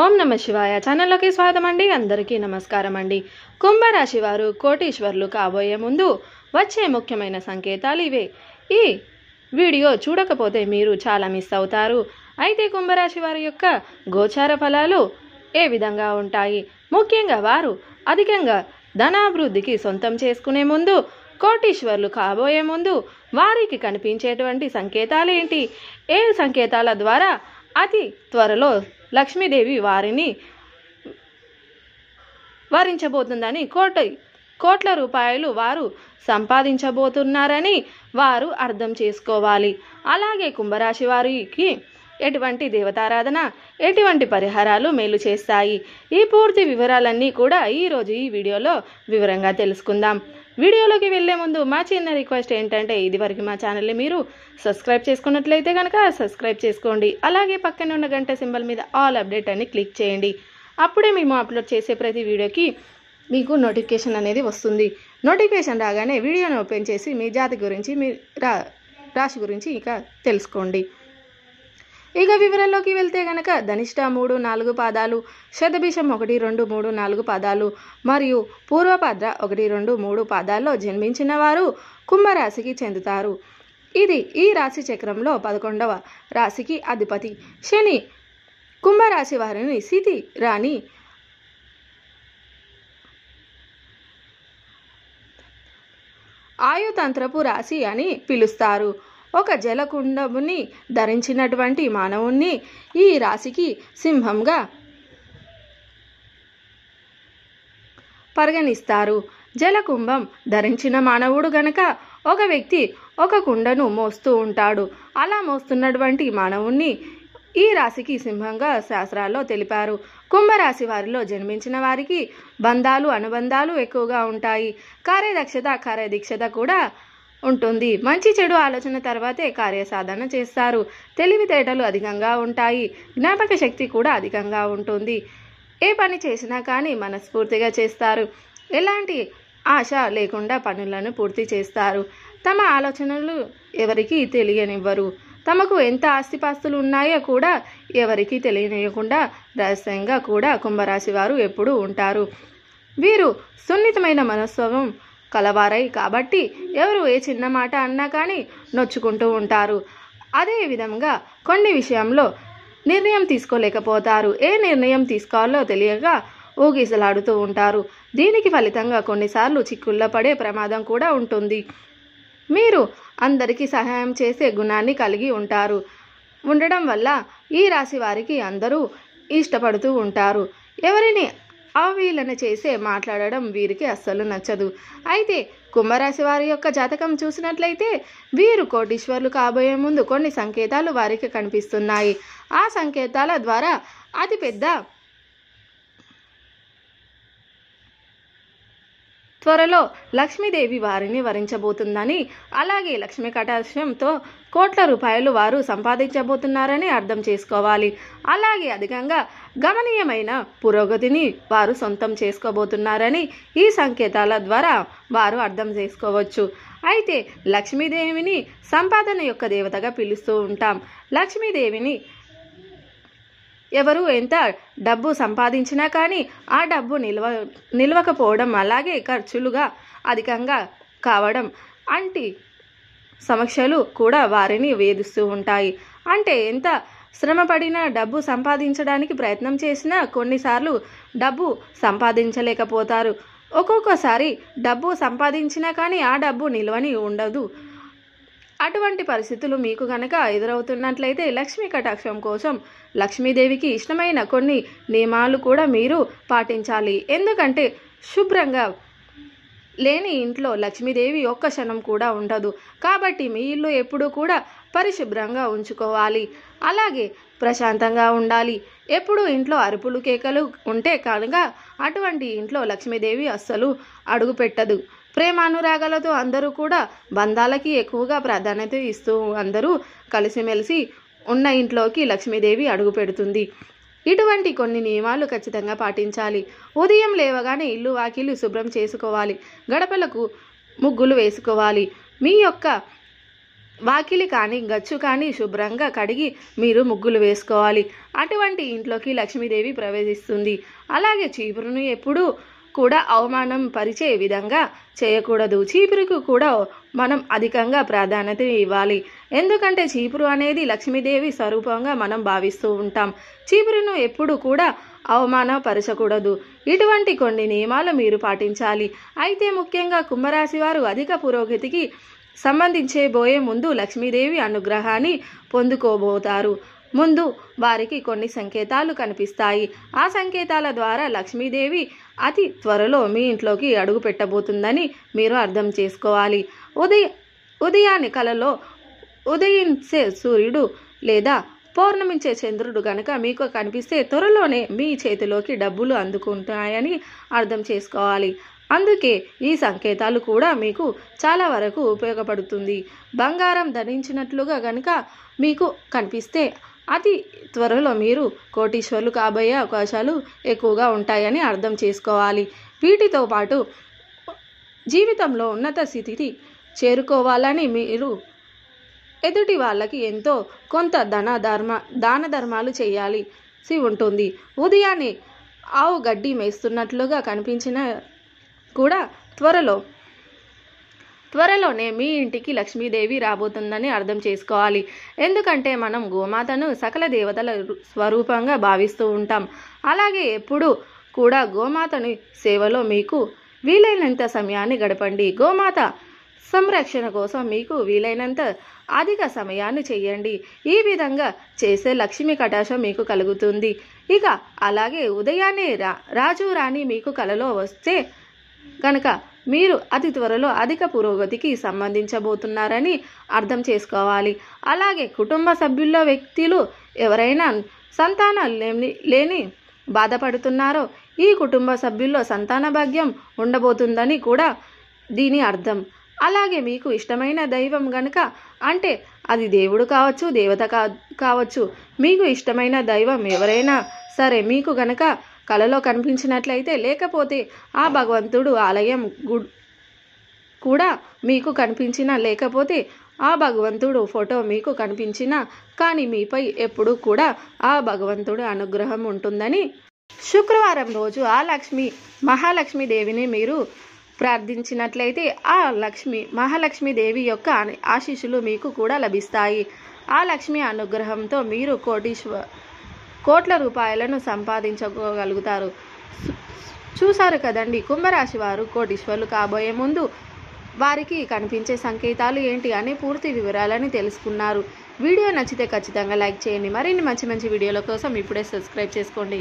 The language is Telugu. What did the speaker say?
ఓం నమ శివాయ ఛానల్లోకి స్వాగతం అండి. అందరికీ నమస్కారం అండి. కుంభరాశి వారు కోటీశ్వర్లు కాబోయే ముందు వచ్చే ముఖ్యమైన సంకేతాలు ఇవే. ఈ వీడియో చూడకపోతే మీరు చాలా మిస్ అవుతారు. అయితే కుంభరాశి వారి యొక్క గోచార ఫలాలు ఏ విధంగా ఉంటాయి, ముఖ్యంగా వారు అధికంగా ధనాభివృద్ధికి సొంతం చేసుకునే ముందు, కోటీశ్వర్లు కాబోయే ముందు వారికి కనిపించేటువంటి సంకేతాలు ఏంటి, ఏ సంకేతాల ద్వారా అతి త్వరలో లక్ష్మీదేవి వారిని వరించబోతుందని, కోట్ల రూపాయలు వారు సంపాదించబోతున్నారని వారు అర్థం చేసుకోవాలి. అలాగే కుంభరాశి వారికి ఎటువంటి దేవతారాధన, ఎటువంటి పరిహారాలు మేలు చేస్తాయి, ఈ పూర్తి వివరాలన్నీ కూడా ఈరోజు ఈ వీడియోలో వివరంగా తెలుసుకుందాం. వీడియోలోకి వెళ్లే ముందు మా చిన్న రిక్వెస్ట్ ఏంటంటే, ఇదివరకు మా ఛానల్ని మీరు సబ్స్క్రైబ్ చేసుకున్నట్లయితే కనుక సబ్స్క్రైబ్ చేసుకోండి. అలాగే పక్కన ఉన్న గంట సింబల్ మీద ఆల్ అప్డేట్ అని క్లిక్ చేయండి. అప్పుడే మేము అప్లోడ్ చేసే ప్రతి వీడియోకి మీకు నోటిఫికేషన్ అనేది వస్తుంది. నోటిఫికేషన్ రాగానే వీడియోని ఓపెన్ చేసి మీ జాతి గురించి, మీ రాశి గురించి ఇక తెలుసుకోండి. ఇక వివరాల్లోకి వెళ్తే గనక ధనిష్ట 3-4 పాదాలు, శతభిషం 1-2-3-4 పాదాలు మరియు పూర్వభద్ర 1-2-3 పాదాల్లో జన్మించిన వారు కుంభరాశికి చెందుతారు. ఇది ఈ రాశి చక్రంలో 11వ రాశికి అధిపతి శని. కుంభరాశి వారిని స్థితి రాణి ఆయుతంత్రపు రాశి అని పిలుస్తారు. ఒక జలకుండముని ధరించినటువంటి మానవుణ్ణి ఈ రాశికి సింహంగా పరిగణిస్తారు. జలకుంభం ధరించిన మానవుడు గనక ఒక వ్యక్తి ఒక కుండను మోస్తూ ఉంటాడు. అలా మోస్తున్నటువంటి మానవుణ్ణి ఈ రాశికి సింహంగా శాస్త్రాల్లో తెలిపారు. కుంభరాశి వారిలో జన్మించిన వారికి బంధాలు, అనుబంధాలు ఎక్కువగా ఉంటాయి. కార్యదీక్షత కూడా ఉంటుంది. మంచి చెడు ఆలోచన తర్వాతే కార్యసాధన చేస్తారు. తెలివితేటలు అధికంగా ఉంటాయి. జ్ఞాపక శక్తి కూడా అధికంగా ఉంటుంది. ఏ పని చేసినా కానీ మనస్ఫూర్తిగా చేస్తారు. ఎలాంటి ఆశ లేకుండా పనులను పూర్తి చేస్తారు. తమ ఆలోచనలు ఎవరికీ తెలియనివ్వరు. తమకు ఎంత ఆస్తిపాస్తులు ఉన్నాయో కూడా ఎవరికీ తెలియనివ్వకుండా రహస్యంగా కూడా కుంభరాశి వారు ఎప్పుడూ ఉంటారు. వీరు సున్నితమైన మనస్వభావం కలవారై కాబట్టి ఎవరు ఏ చిన్న మాట అన్నా కానీ నొచ్చుకుంటూ ఉంటారు. అదే విధంగా కొన్ని విషయంలో నిర్ణయం తీసుకోలేకపోతారు. ఏ నిర్ణయం తీసుకోవాలో తెలియక ఊగిసలాడుతూ ఉంటారు. దీనికి ఫలితంగా కొన్నిసార్లు చిక్కుల్లో పడే ప్రమాదం కూడా ఉంటుంది. మీరు అందరికీ సహాయం చేసే గుణాన్ని కలిగి ఉండడం వల్ల ఈ రాశి వారికి అందరూ ఇష్టపడుతూ ఉంటారు. ఎవరిని అవహేళన చేసే మాట్లాడడం వీరికి అస్సలు నచ్చదు. అయితే కుంభరాశి వారి యొక్క జాతకం చూసినట్లయితే వీరు కోటీశ్వర్లు కాబోయే ముందు కొన్ని సంకేతాలు వారికి కనిపిస్తున్నాయి. ఆ సంకేతాల ద్వారా అతిపెద్ద త్వరలో లక్ష్మీదేవి వారిని వరించబోతుందని, అలాగే లక్ష్మీ కటాక్షంతో కోట్ల రూపాయలు వారు సంపాదించబోతున్నారని అర్థం చేసుకోవాలి. అలాగే అధికంగా గమనీయమైన పురోగతిని వారు సొంతం చేసుకోబోతున్నారని ఈ సంకేతాల ద్వారా వారు అర్థం చేసుకోవచ్చు. అయితే లక్ష్మీదేవిని సంపాదన యొక్క దేవతగా పిలుస్తూ ఉంటాం. లక్ష్మీదేవిని ఎవరు ఎంత డబ్బు సంపాదించినా కానీ ఆ డబ్బు నిలవకపోవడం, అలాగే ఖర్చులుగా అధికంగా కావడం అంటి సమస్యలు కూడా వారిని వేధిస్తూ ఉంటాయి. అంటే ఎంత శ్రమపడినా, డబ్బు సంపాదించడానికి ప్రయత్నం చేసినా కొన్నిసార్లు డబ్బు సంపాదించలేకపోతారు. ఒక్కొక్కసారి డబ్బు సంపాదించినా కానీ ఆ డబ్బు నిల్వని ఉండదు. అటువంటి పరిస్థితులు మీకు గనక ఎదురవుతున్నట్లయితే లక్ష్మీ కటాక్షం కోసం లక్ష్మీదేవికి ఇష్టమైన కొన్ని నియమాలు కూడా మీరు పాటించాలి. ఎందుకంటే శుభ్రంగా లేని ఇంట్లో లక్ష్మీదేవి ఒక్క క్షణం కూడా ఉండదు. కాబట్టి మీ ఇల్లు ఎప్పుడూ కూడా పరిశుభ్రంగా ఉంచుకోవాలి. అలాగే ప్రశాంతంగా ఉండాలి. ఎప్పుడు ఇంట్లో అరుపులు కేకలు ఉంటే కనుక అటువంటి ఇంట్లో లక్ష్మీదేవి అస్సలు అడుగు పెట్టదు. ప్రేమానురాగాలతో అందరూ కూడా బంధాలకి ఎక్కువగా ప్రాధాన్యత ఇస్తూ అందరూ కలిసిమెలిసి ఉన్న ఇంట్లోకి లక్ష్మీదేవి అడుగు పెడుతుంది. ఇటువంటి కొన్ని నియమాలు ఖచ్చితంగా పాటించాలి. ఉదయం లేవగానే ఇల్లు వాకిలు శుభ్రం చేసుకోవాలి. గడపలకు ముగ్గులు వేసుకోవాలి. మీ యొక్క వాకిలి కానీ గచ్చు కానీ శుభ్రంగా కడిగి మీరు ముగ్గులు వేసుకోవాలి. అటువంటి ఇంట్లోకి లక్ష్మీదేవి ప్రవేశిస్తుంది. అలాగే చీపురును ఎప్పుడూ కూడా అవమానం పరిచే విధంగా చేయకూడదు. చీపురుకు కూడా మనం అధికంగా ప్రాధాన్యత ఇవ్వాలి. ఎందుకంటే చీపురు అనేది లక్ష్మీదేవి స్వరూపంగా మనం భావిస్తూ ఉంటాం. చీపురును ఎప్పుడు కూడా అవమానపరచకూడదు. ఇటువంటి కొన్ని నియమాలు మీరు పాటించాలి. అయితే ముఖ్యంగా కుంభరాశి వారు అధిక పురోగతికి సంబంధించబోయే ముందు లక్ష్మీదేవి అనుగ్రహాన్ని పొందుకోబోతారు. ముందు వారికి కొన్ని సంకేతాలు కనిపిస్తాయి. ఆ సంకేతాల ద్వారా లక్ష్మీదేవి అతి త్వరలో మీ ఇంట్లోకి అడుగు పెట్టబోతుందని మీరు అర్థం చేసుకోవాలి. ఉదయాన్ని కలలో ఉదయించే సూర్యుడు లేదా పౌర్ణమించే చంద్రుడు గనక మీకు కనిపిస్తే త్వరలోనే మీ చేతిలోకి డబ్బులు అందుకుంటాయని అర్థం చేసుకోవాలి. అందుకే ఈ సంకేతాలు కూడా మీకు చాలా వరకు ఉపయోగపడుతుంది. బంగారం ధరించినట్లుగా గనక మీకు కనిపిస్తే అతి త్వరలో మీరు కోటీశ్వర్లు కాబోయే అవకాశాలు ఎక్కువగా ఉంటాయని అర్థం చేసుకోవాలి. వీటితో పాటు జీవితంలో ఉన్నత స్థితికి చేరుకోవాలని మీరు ఎదుటి వాళ్ళకి ఎంతో కొంత దాన ధర్మాలు చేయాల్సి ఉంటుంది. ఉదయాన్నే ఆవు గడ్డి మేస్తున్నట్లుగా కనిపించిన కూడా త్వరలోనే మీ ఇంటికి లక్ష్మీదేవి రాబోతుందని అర్థం చేసుకోవాలి. ఎందుకంటే మనం గోమాతను సకల దేవతల స్వరూపంగా భావిస్తూ ఉంటాం. అలాగే ఎప్పుడు కూడా గోమాతని సేవలో మీకు వీలైనంత సమయాన్ని గడపండి. గోమాత సంరక్షణ కోసం మీకు వీలైనంత అధిక సమయాన్ని చేయండి. ఈ విధంగా చేసే లక్ష్మీ కటాక్షం మీకు కలుగుతుంది. ఇక అలాగే ఉదయాన్నే రాజు రాణి మీకు కలలో వస్తే కనుక మీరు అతి త్వరలో అధిక పురోగతికి సంబంధించబోతున్నారని అర్థం చేసుకోవాలి. అలాగే కుటుంబ సభ్యుల్లో వ్యక్తులు ఎవరైనా సంతానం లేని బాధపడుతున్నారో ఈ కుటుంబ సభ్యుల్లో సంతాన భాగ్యం ఉండబోతుందని కూడా దీని అర్థం. అలాగే మీకు ఇష్టమైన దైవం గనుక అంటే అది దేవుడు కావచ్చు, దేవత కావచ్చు, మీకు ఇష్టమైన దైవం ఎవరైనా సరే మీకు గనక కలలో కనిపించినట్లయితే, లేకపోతే ఆ భగవంతుడు ఆలయం కూడా మీకు కనిపించినా, లేకపోతే ఆ భగవంతుడు ఫోటో మీకు కనిపించినా కానీ మీపై ఎప్పుడు కూడా ఆ భగవంతుడు అనుగ్రహం ఉంటుందని శుక్రవారం రోజు ఆ మహాలక్ష్మీదేవిని మీరు ప్రార్థించినట్లయితే ఆ మహాలక్ష్మీదేవి యొక్క ఆశీస్సులు మీకు కూడా లభిస్తాయి. ఆ లక్ష్మి అనుగ్రహంతో మీరు కోట్ల రూపాయలను సంపాదించుకోగలుగుతారు. చూశారు కదండి, కుంభరాశి వారు కోటీశ్వర్లు కాబోయే ముందు వారికి కనిపించే సంకేతాలు ఏంటి అనే పూర్తి వివరాలని తెలుసుకున్నారు. వీడియో నచ్చితే ఖచ్చితంగా లైక్ చేయండి. మరిన్ని మంచి వీడియోల కోసం ఇప్పుడే సబ్స్క్రైబ్ చేసుకోండి.